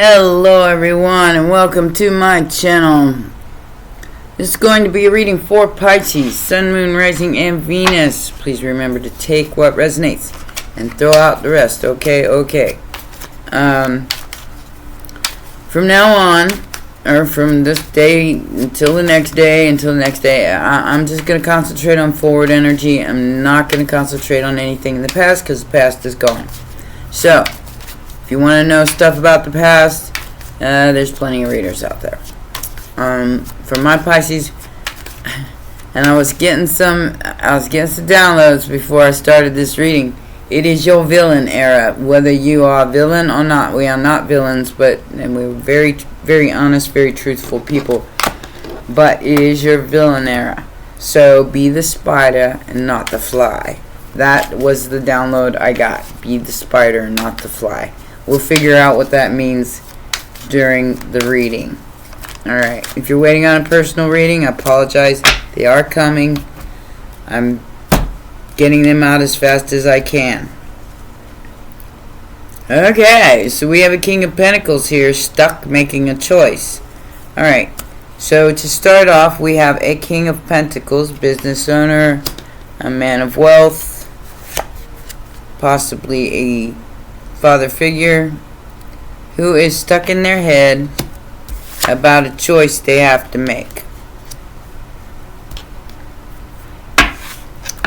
Hello everyone and welcome to my channel. This is going to be a reading for Pisces, Sun, Moon, Rising, and Venus. Please remember to take what resonates and throw out the rest. Okay. From now on, or from this day until the next day, I'm just going to concentrate on forward energy. I'm not going to concentrate on anything in the past because the past is gone. So, if you want to know stuff about the past, there's plenty of readers out there. For my Pisces, and I was getting some downloads before I started this reading. It is your villain era, whether you are a villain or not. We are not villains, and we're very, very honest, very truthful people. But it is your villain era. So be the spider and not the fly. That was the download I got. Be the spider and not the fly. We'll figure out what that means during the reading. Alright, if you're waiting on a personal reading, I apologize. They are coming. I'm getting them out as fast as I can. Okay, so we have a King of Pentacles here, stuck making a choice. Alright, so to start off, we have a King of Pentacles, business owner, a man of wealth, possibly a father figure who is stuck in their head about a choice they have to make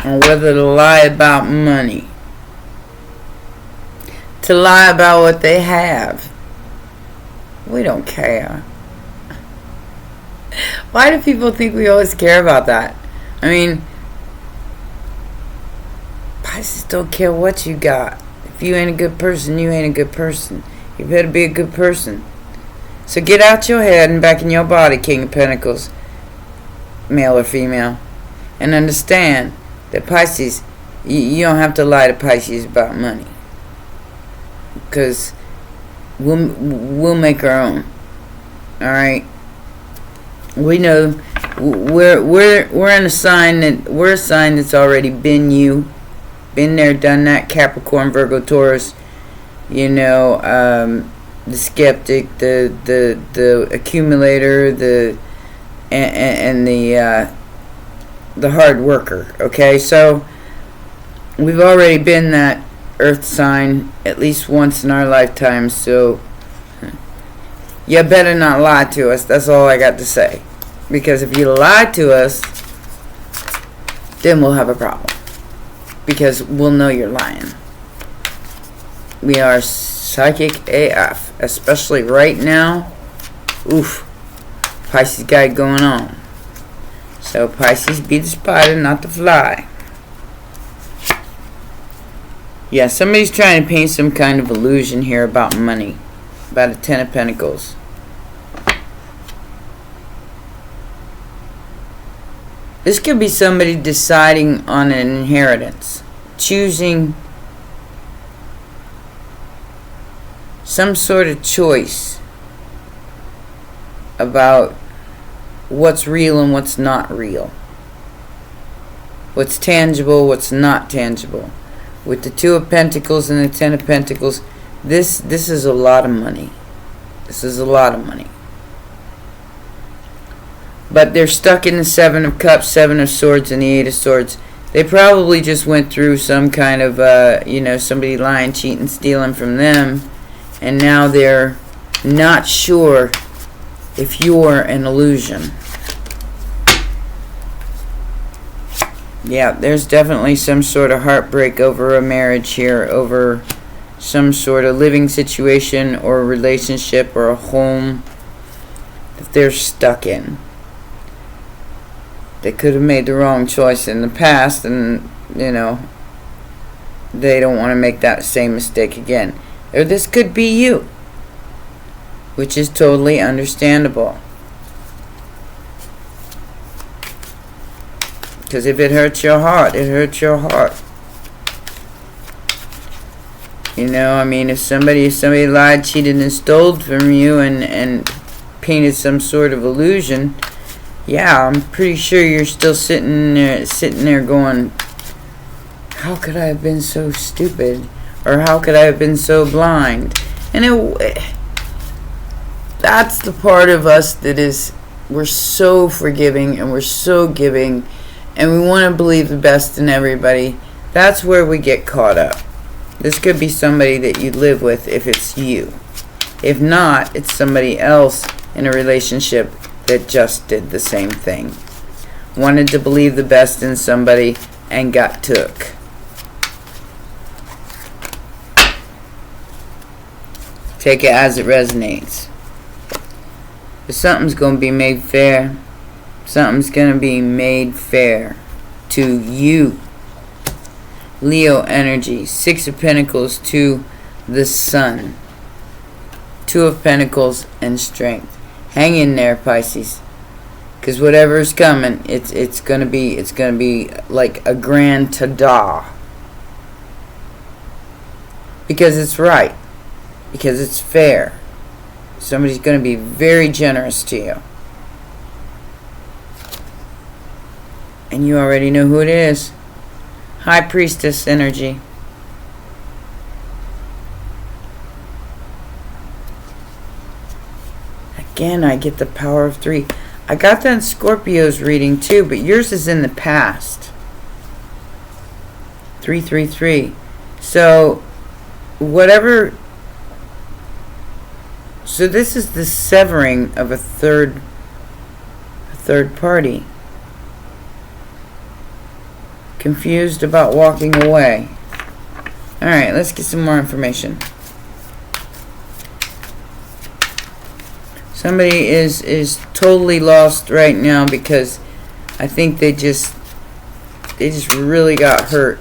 on whether to lie about money, to lie about what they have. We don't care. Why do people think we always care about that? I mean, Pisces don't care what you got. If you ain't a good person, you ain't a good person. You better be a good person. So get out your head and back in your body, King of Pentacles, male or female, and understand that Pisces, you don't have to lie to Pisces about money, because we'll make our own. All right. We know we're in a sign that's already been there, done that. Capricorn, Virgo, Taurus, the skeptic, the accumulator, and the hard worker. Okay, so we've already been that earth sign at least once in our lifetime, so you better not lie to us. That's all I got to say, because if you lie to us, then we'll have a problem, because we'll know you're lying. We are psychic AF, especially right now. Oof, Pisces got it going on. So Pisces, be the spider, not the fly. Yeah, somebody's trying to paint some kind of illusion here about money, about a Ten of Pentacles. This could be somebody deciding on an inheritance, choosing some sort of choice about what's real and what's not real, what's tangible, what's not tangible. With the Two of Pentacles and the Ten of Pentacles, this is a lot of money. This is a lot of money. But they're stuck in the Seven of Cups, Seven of Swords, and the Eight of Swords. They probably just went through some kind of, somebody lying, cheating, stealing from them. And now they're not sure if you're an illusion. Yeah, there's definitely some sort of heartbreak over a marriage here, over some sort of living situation or relationship or a home that they're stuck in. They could have made the wrong choice in the past, and, they don't want to make that same mistake again. Or this could be you, which is totally understandable. Because if it hurts your heart, it hurts your heart. If somebody lied, cheated, and stole from you and painted some sort of illusion, yeah, I'm pretty sure you're still sitting there going, how could I have been so stupid? Or how could I have been so blind? And that's the part of us that is, we're so forgiving and we're so giving, and we want to believe the best in everybody. That's where we get caught up. This could be somebody that you live with if it's you. If not, it's somebody else in a relationship that just did the same thing. Wanted to believe the best in somebody and got took. Take it as it resonates. But something's going to be made fair. Something's going to be made fair to you. Leo energy. 6 of Pentacles to the Sun. 2 of Pentacles and strength. Hang in there, Pisces. Because whatever's coming, it's gonna be like a grand ta-da. Because it's right. Because it's fair. Somebody's gonna be very generous to you. And you already know who it is. High Priestess energy. Again, I get the power of 3. I got that in Scorpio's reading too, but yours is in the past. 333. So, whatever. So this is the severing of a third party. Confused about walking away. Alright, let's get some more information. Somebody is totally lost right now because I think they just really got hurt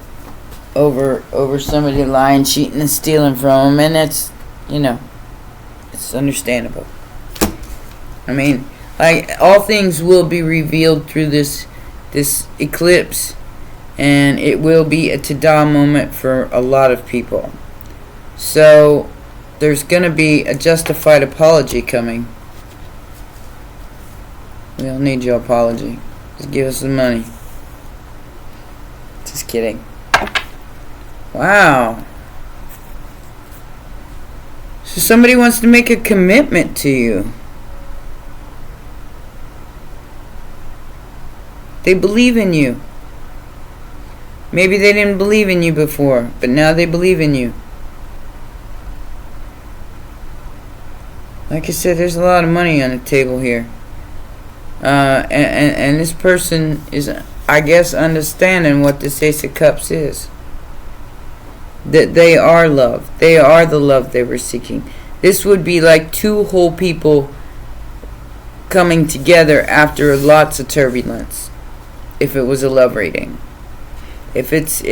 over somebody lying, cheating, and stealing from them, and that's, it's understandable. I mean, like, all things will be revealed through this eclipse, and it will be a ta-da moment for a lot of people. So there's going to be a justified apology coming. We don't need your apology. Just give us the money. Just kidding. Wow. So somebody wants to make a commitment to you. They believe in you. Maybe they didn't believe in you before, but now they believe in you. Like I said, there's a lot of money on the table here. And this person is, I guess, understanding what this Ace of Cups is. That they are love. They are the love they were seeking. This would be like 2 whole people coming together after lots of turbulence. If it was a love reading. If it's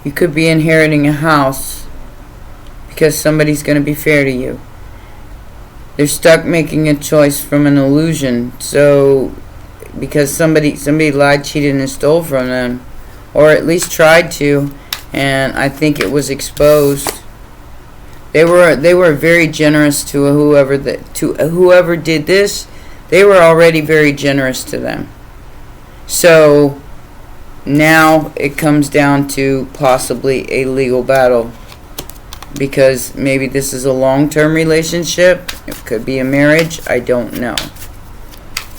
you could be inheriting a house because somebody's going to be fair to you. They're stuck making a choice from an illusion. So, because somebody lied, cheated, and stole from them, or at least tried to, and I think it was exposed. They were very generous to whoever did this. They were already very generous to them. So now it comes down to possibly a legal battle. Because maybe this is a long-term relationship. It could be a marriage. I don't know.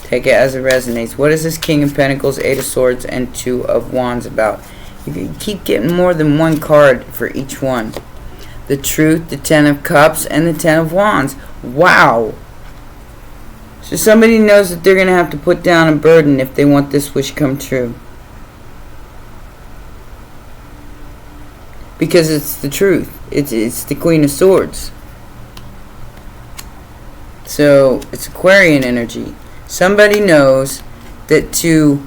Take it as it resonates. What is this King of Pentacles, 8 of Swords, and 2 of Wands about? You keep getting more than one card for each one. The Truth, the 10 of Cups, and the 10 of Wands. Wow. So somebody knows that they're going to have to put down a burden if they want this wish come true. Because it's the truth. It's the Queen of Swords. So it's Aquarian energy. Somebody knows that to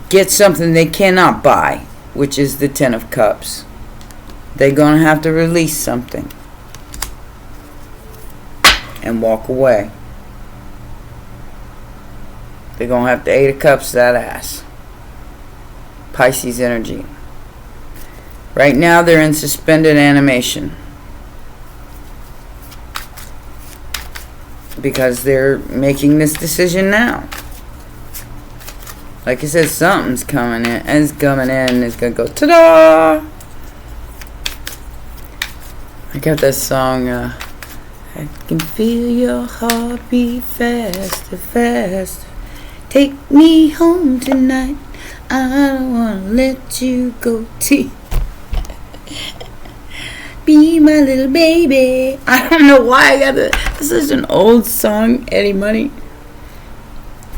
get something they cannot buy, which is the 10 of Cups, they're going to have to release something and walk away. They're going to have the 8 of Cups that ass. Pisces energy. Right now they're in suspended animation. Because they're making this decision now. Like I said, something's coming in. And it's coming in and it's going to go ta-da! I got that song, I can feel your heartbeat faster, faster. Take me home tonight. I don't wanna let you go. Be my little baby. I don't know why I got that. This is an old song, Eddie Money.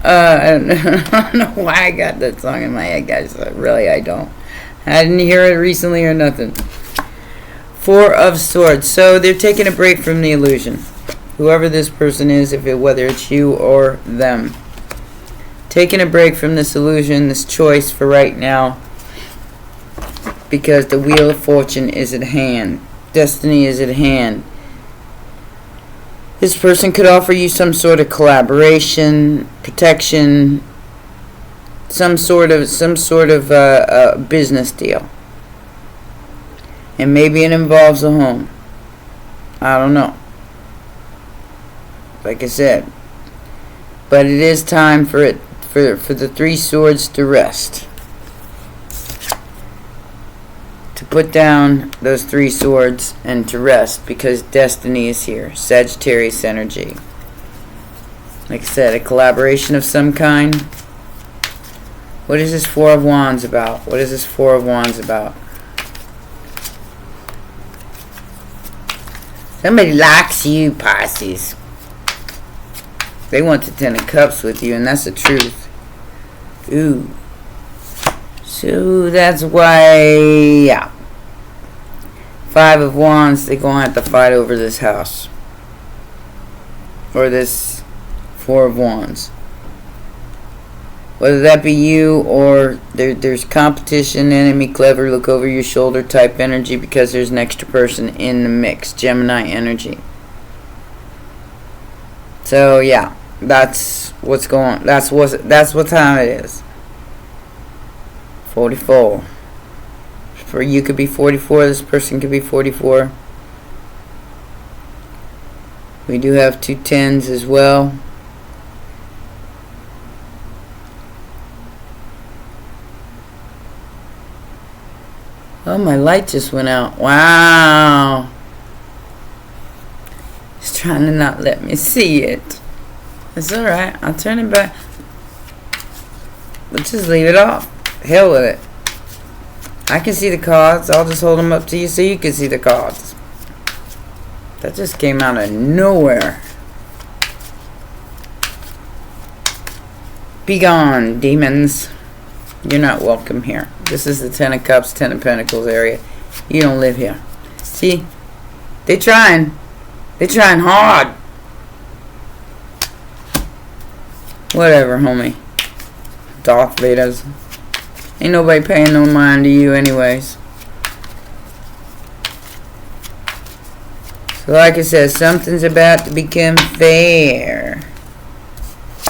I don't know why I got that song in my head, guys. Really, I don't. I didn't hear it recently or nothing. Four of Swords. So they're taking a break from the illusion. Whoever this person is, whether it's you or them. Taking a break from this illusion, this choice for right now. Because the Wheel of Fortune is at hand. Destiny is at hand. This person could offer you some sort of collaboration, protection, some sort of business deal. And maybe it involves a home. I don't know. Like I said. But it is time for the Three Swords to rest. To put down those three swords and to rest, because destiny is here. Sagittarius energy. Like I said, a collaboration of some kind. What is this Four of Wands about? What is this Four of Wands about? Somebody likes you, Pisces. They want the Ten of Cups with you, and that's the truth. Ooh. So that's why, yeah. Five of Wands, they're going to have to fight over this house. Or this Four of Wands. Whether that be you or there's competition, enemy, clever, look over your shoulder type energy, because there's an extra person in the mix. Gemini energy. So yeah, that's what's going. That's what time it is. 44. For you could be 44. This person could be 44. We do have two tens as well. Oh, my light just went out. Wow. It's trying to not let me see it. It's alright. I'll turn it back. Let's just leave it off. Hell with it. I can see the cards. I'll just hold them up to you so you can see the cards. That just came out of nowhere. Be gone, demons. You're not welcome here. This is the Ten of Cups, Ten of Pentacles area. You don't live here. See? They trying. They trying hard. Whatever, homie. Darth Vader's. Ain't nobody paying no mind to you anyways. So like I said, something's about to become fair.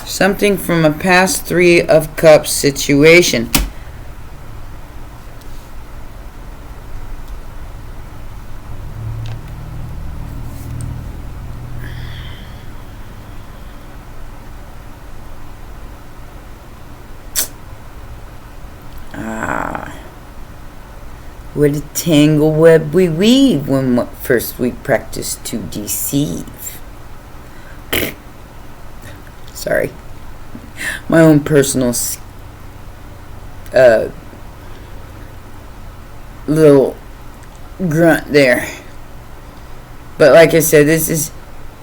Something from a past Three of Cups situation. What a tangle web we weave when first we practice to deceive. Sorry. My own personal little grunt there. But like I said, this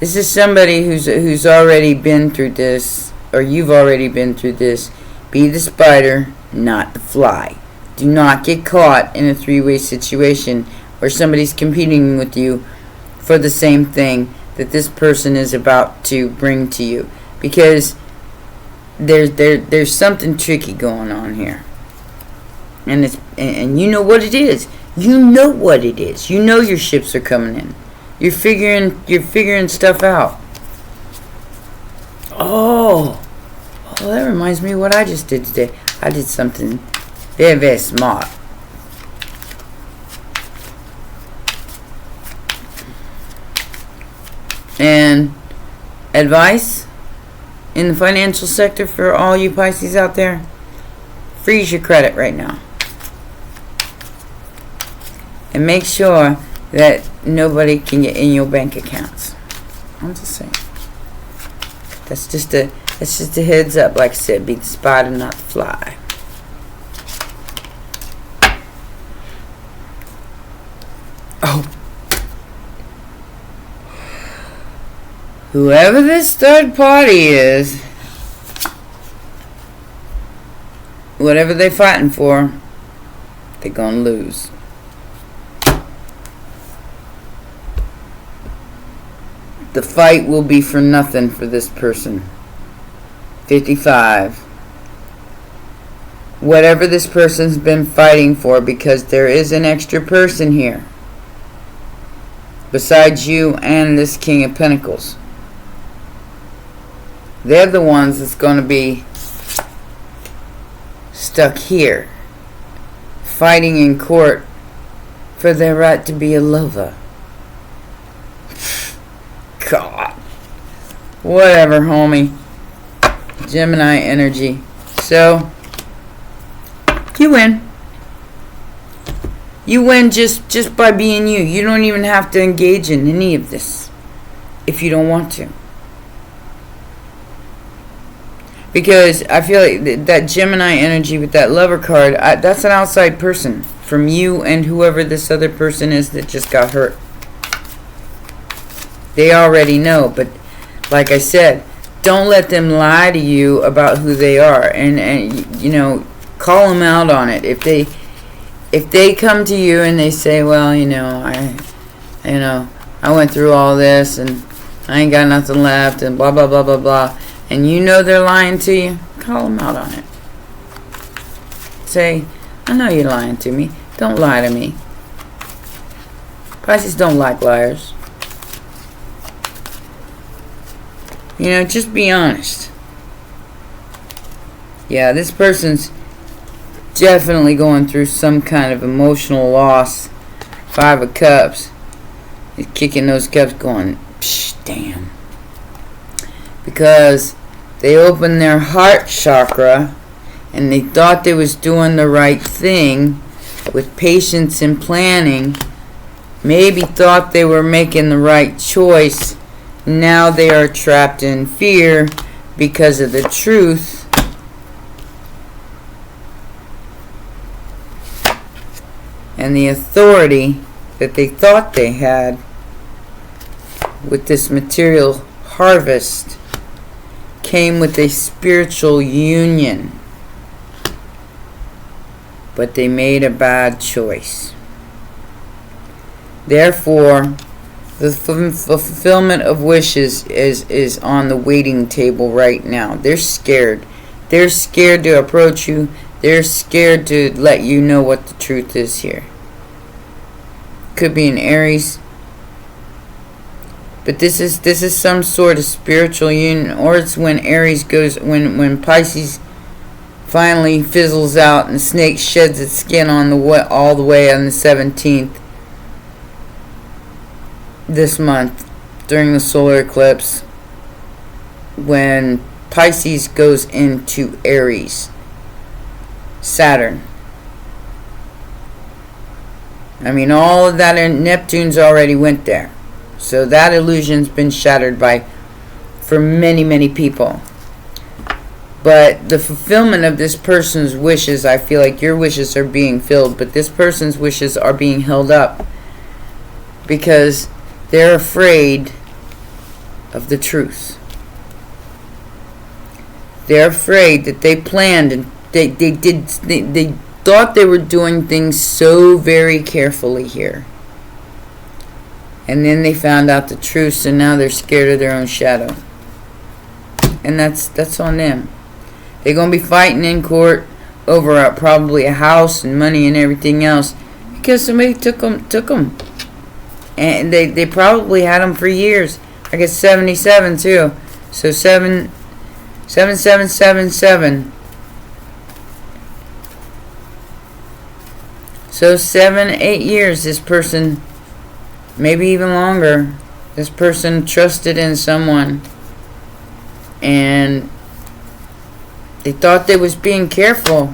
is somebody who's already been through this, or you've already been through this. Be the spider, not the fly. Do not get caught in a three-way situation where somebody's competing with you for the same thing that this person is about to bring to you. Because there's something tricky going on here. And you know what it is. You know what it is. You know your ships are coming in. You're figuring stuff out. Oh, that reminds me of what I just did today. I did something very, very smart. And advice in the financial sector for all you Pisces out there: freeze your credit right now. And make sure that nobody can get in your bank accounts. I'm just saying. That's just a heads up. Like I said, be the spider, not the fly. Oh. Whoever this third party is, whatever they're fighting for, they're gonna lose. The fight will be for nothing for this person. 55. Whatever this person's been fighting for, because there is an extra person here besides you and this King of Pentacles. They're the ones that's going to be stuck here, fighting in court for their right to be a lover. God. Whatever, homie. Gemini energy. So, you win. You win just by being you. You don't even have to engage in any of this if you don't want to. Because I feel like that Gemini energy with that lover card, that's an outside person from you and whoever this other person is that just got hurt. They already know, but like I said, don't let them lie to you about who they are, and you know, call them out on it. If they come to you and they say, well, I went through all this and I ain't got nothing left and blah blah blah blah blah, and you know they're lying to you, call them out on it. Say, I know you're lying to me. Don't lie to me. Pisces don't like liars. Just be honest. Yeah, this person's definitely going through some kind of emotional loss. 5 of Cups. He's kicking those cups going, psh, damn. Because they opened their heart chakra and they thought they was doing the right thing with patience and planning. Maybe thought they were making the right choice. Now they are trapped in fear because of the truth. And the authority that they thought they had with this material harvest came with a spiritual union. But they made a bad choice. Therefore, the fulfillment of wishes is on the waiting table right now. They're scared. They're scared to approach you. They're scared to let you know what the truth is here. Could be an Aries. But this is some sort of spiritual union, or it's when Aries goes, when Pisces finally fizzles out and the snake sheds its skin on all the way on the 17th. This month, during the solar eclipse, when Pisces goes into Aries, Saturn. I mean, all of that, Neptune's already went there. So that illusion's been shattered for many, many people. But the fulfillment of this person's wishes, I feel like your wishes are being filled, but this person's wishes are being held up because they're afraid of the truth. They're afraid that they planned and they thought they were doing things so very carefully here. And then they found out the truth, so now they're scared of their own shadow. And that's on them. They're going to be fighting in court over probably a house and money and everything else because somebody took them. And they probably had them for years. I guess 77 too. So 7777. So 7-8 years this person, maybe even longer, this person trusted in someone. And they thought they was being careful.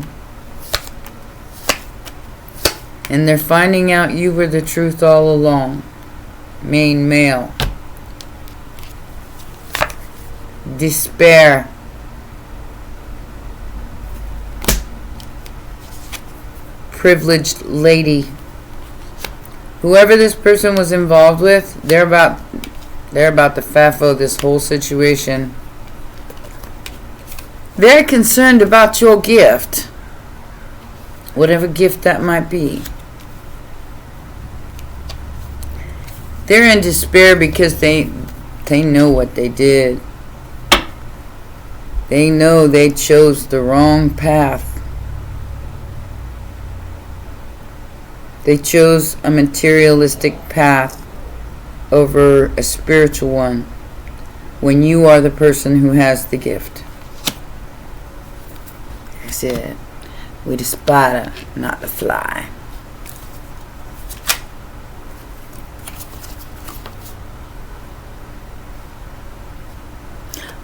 And they're finding out you were the truth all along. Main male. Despair. Privileged lady. Whoever this person was involved with, they're about to FAFO this whole situation. They're concerned about your gift. Whatever gift that might be. They're in despair because they know what they did. They know they chose the wrong path. They chose a materialistic path over a spiritual one when you are the person who has the gift. That's it. We the spider, not the fly.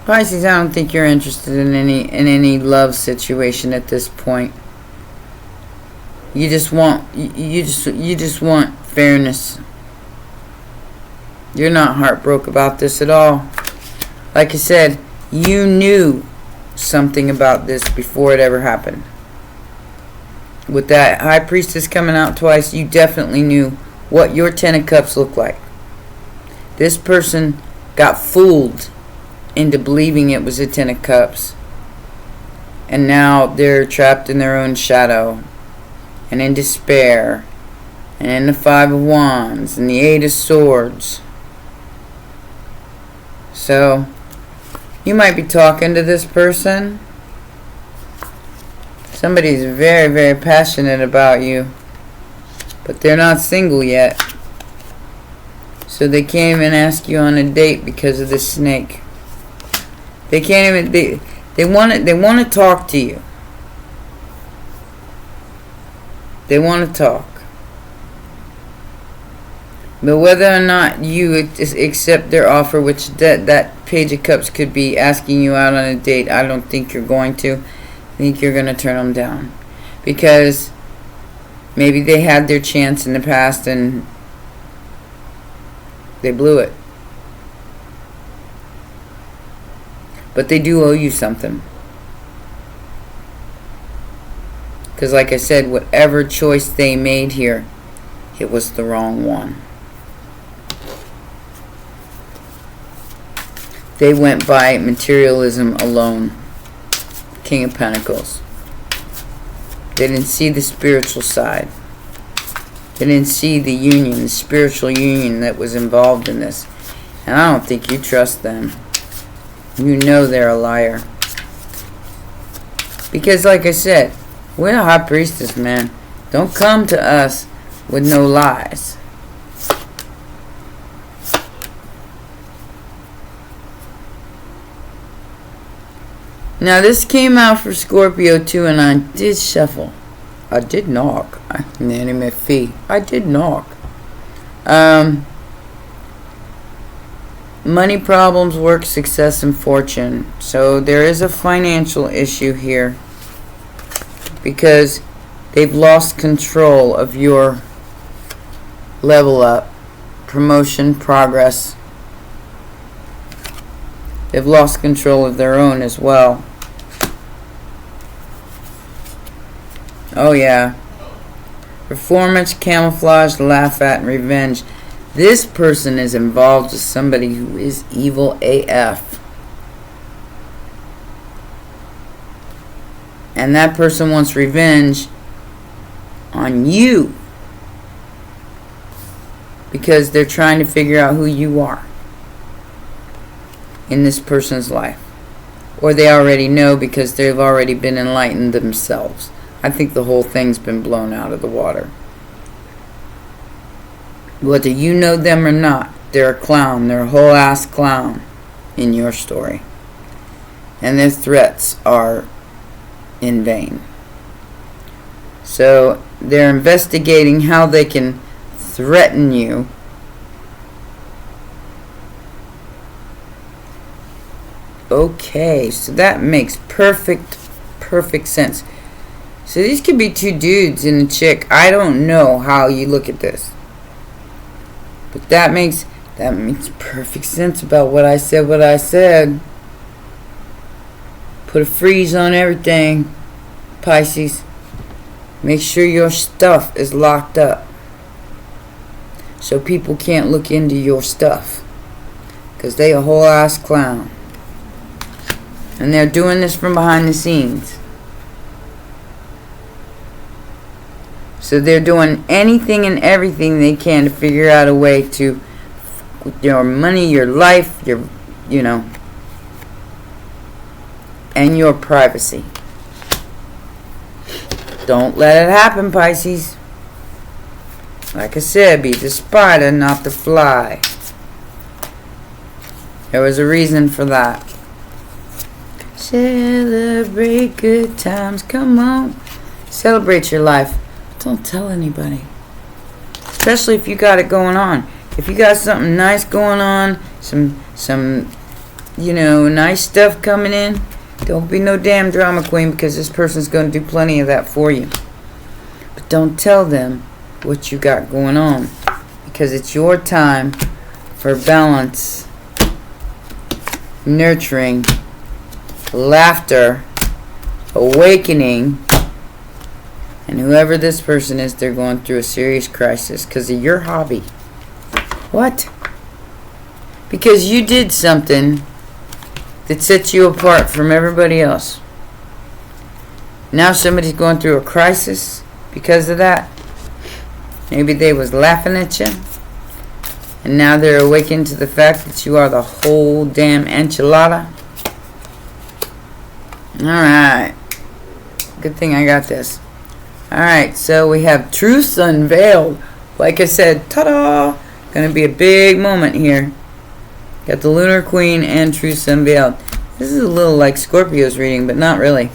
Pisces, I don't think you're interested in any love situation at this point. You just want fairness. You're not heartbroken about this at all. Like I said, you knew something about this before it ever happened. With that High Priestess coming out twice, you definitely knew what your Ten of Cups looked like. This person got fooled into believing it was a Ten of Cups. And now they're trapped in their own shadow. And in despair. And in the Five of Wands. And the Eight of Swords. So, you might be talking to this person. Somebody's very, very passionate about you. But they're not single yet. So they can't even ask you on a date because of this snake. They can't even... They want to talk to you. They want to talk. But whether or not you accept their offer, which that Page of Cups could be asking you out on a date, I don't think you're going to. I think you're going to turn them down. Because maybe they had their chance in the past and they blew it. But they do owe you something. Because like I said, whatever choice they made here, it was the wrong one. They went by materialism alone. King of Pentacles. They didn't see the spiritual side. They didn't see the union, the spiritual union that was involved in this. And I don't think you trust them. You know they're a liar. Because like I said, we're a High Priestess, man. Don't come to us with no lies. Now this came out for Scorpio too, and I did shuffle. I did knock. Nanny me fee. I did knock. Money problems, work, success, and fortune. So there is a financial issue here. Because they've lost control of your level up, promotion, progress. They've lost control of their own as well. Oh yeah. Performance, camouflage, laugh at, and revenge. This person is involved with somebody who is evil AF. And that person wants revenge on you. Because they're trying to figure out who you are in this person's life. Or they already know because they've already been enlightened themselves. I think the whole thing's been blown out of the water. Whether you know them or not, they're a clown. They're a whole ass clown in your story. And their threats are in vain. So they're investigating how they can threaten you. Okay, so that makes perfect sense. So these could be two dudes and a chick. I don't know how you look at this. But that makes perfect sense about what I said. Put a freeze on everything, Pisces. Make sure your stuff is locked up, so people can't look into your stuff, because they a whole ass clown. And they're doing this from behind the scenes. So they're doing anything and everything they can to figure out a way to, with your money, your life, your, and your privacy. Don't let it happen, Pisces. Like I said, be the spider, not the fly. There was a reason for that. Celebrate good times. Come on. Celebrate your life. Don't tell anybody. Especially if you got it going on. If you got something nice going on, some nice stuff coming in, don't be no damn drama queen, because this person's going to do plenty of that for you. But don't tell them what you got going on, because it's your time for balance, nurturing, laughter, awakening. And whoever this person is, they're going through a serious crisis because of your hobby. What? Because you did something that sets you apart from everybody else. Now somebody's going through a crisis because of that. Maybe they was laughing at you, and now they're awakened to the fact that you are the whole damn enchilada. Alright. Good thing I got this. Alright, so we have Truth Unveiled. Like I said, ta-da! Gonna be a big moment here. Got the Lunar Queen and Truth Unveiled. This is a little like Scorpio's reading, but not really.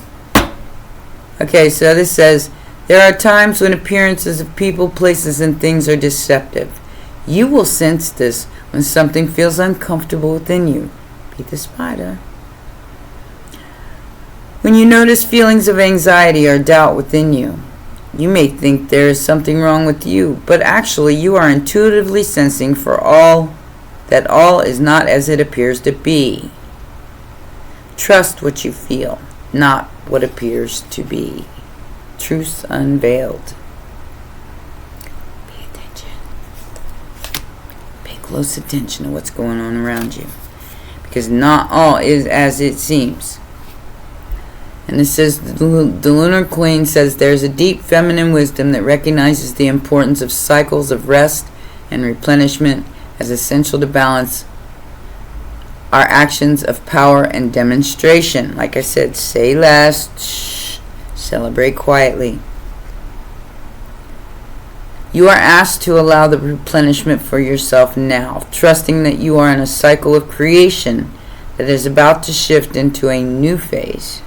Okay, so this says, there are times when appearances of people, places, and things are deceptive. You will sense this when something feels uncomfortable within you. Be the spider. When you notice feelings of anxiety or doubt within you, you may think there is something wrong with you, but actually you are intuitively sensing that all is not as it appears to be. Trust what you feel, not what appears to be. Truth Unveiled. Pay attention. Pay close attention to what's going on around you, because not all is as it seems. And it says, the Lunar Queen says, there's a deep feminine wisdom that recognizes the importance of cycles of rest and replenishment as essential to balance our actions of power and demonstration. Like I said, say less, shh, celebrate quietly. You are asked to allow the replenishment for yourself now, trusting that you are in a cycle of creation that is about to shift into a new phase.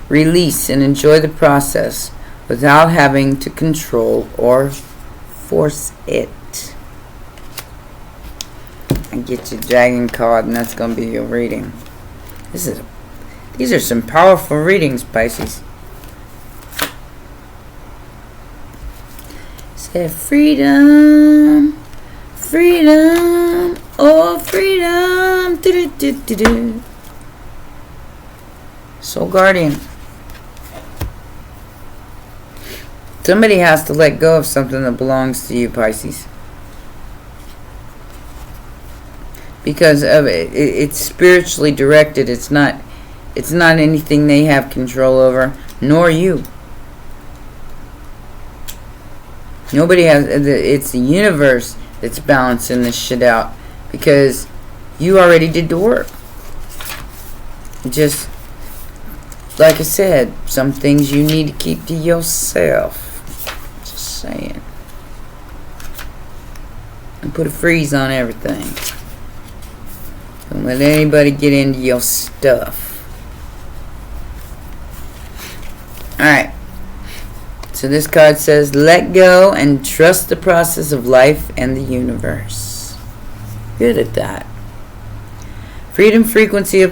Release and enjoy the process without having to control or force it. And get your dragon card, and that's going to be your reading. These are some powerful readings, Pisces. Say freedom, freedom, oh freedom. Do-do-do-do-do. Soul Guardian. Somebody has to let go of something that belongs to you, Pisces. Because of it. It's spiritually directed. It's not anything they have control over, nor you. Nobody has. It's the universe that's balancing this shit out, because you already did the work. Just like I said, some things you need to keep to yourself. Just saying. And put a freeze on everything. Don't let anybody get into your stuff. Alright. So this card says, let go and trust the process of life and the universe. Good at that. Freedom, frequency,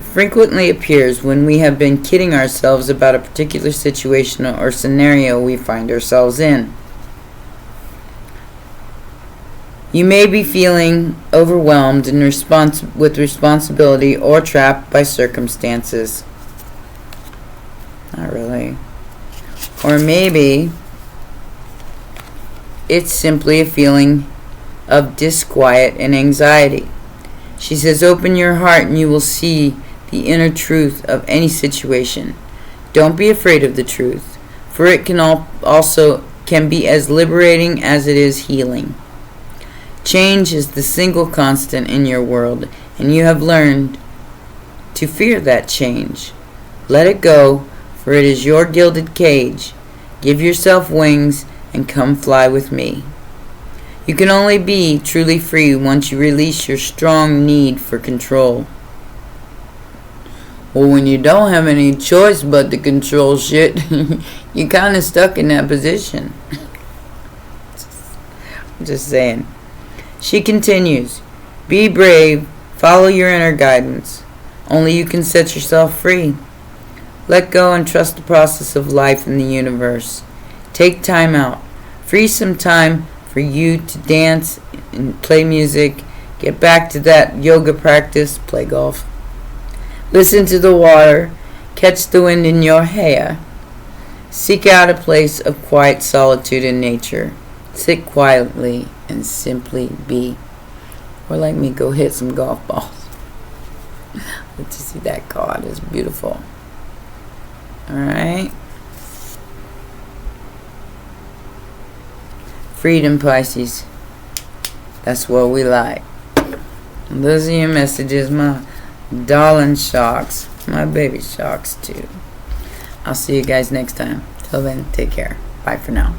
frequently appears when we have been kidding ourselves about a particular situation or scenario we find ourselves in. You may be feeling overwhelmed with responsibility or trapped by circumstances. Not really. Or maybe it's simply a feeling of disquiet and anxiety. She says, open your heart and you will see the inner truth of any situation. Don't be afraid of the truth, for it can be as liberating as it is healing. Change is the single constant in your world, and you have learned to fear that change. Let it go, for it is your gilded cage. Give yourself wings and come fly with me. You can only be truly free once you release your strong need for control. Well, when you don't have any choice but to control shit, you're kind of stuck in that position. Just saying. She continues, be brave, follow your inner guidance. Only you can set yourself free. Let go and trust the process of life in the universe. Take time out. Free some time for you to dance and play music. Get back to that yoga practice, play golf. Listen to the water, catch the wind in your hair. Seek out a place of quiet solitude in nature. Sit quietly and simply be. Or like me, go hit some golf balls. Let you see that card. It's beautiful. Alright. Freedom, Pisces. That's what we like. And those are your messages, my darling sharks. My baby sharks, too. I'll see you guys next time. Till then, take care. Bye for now.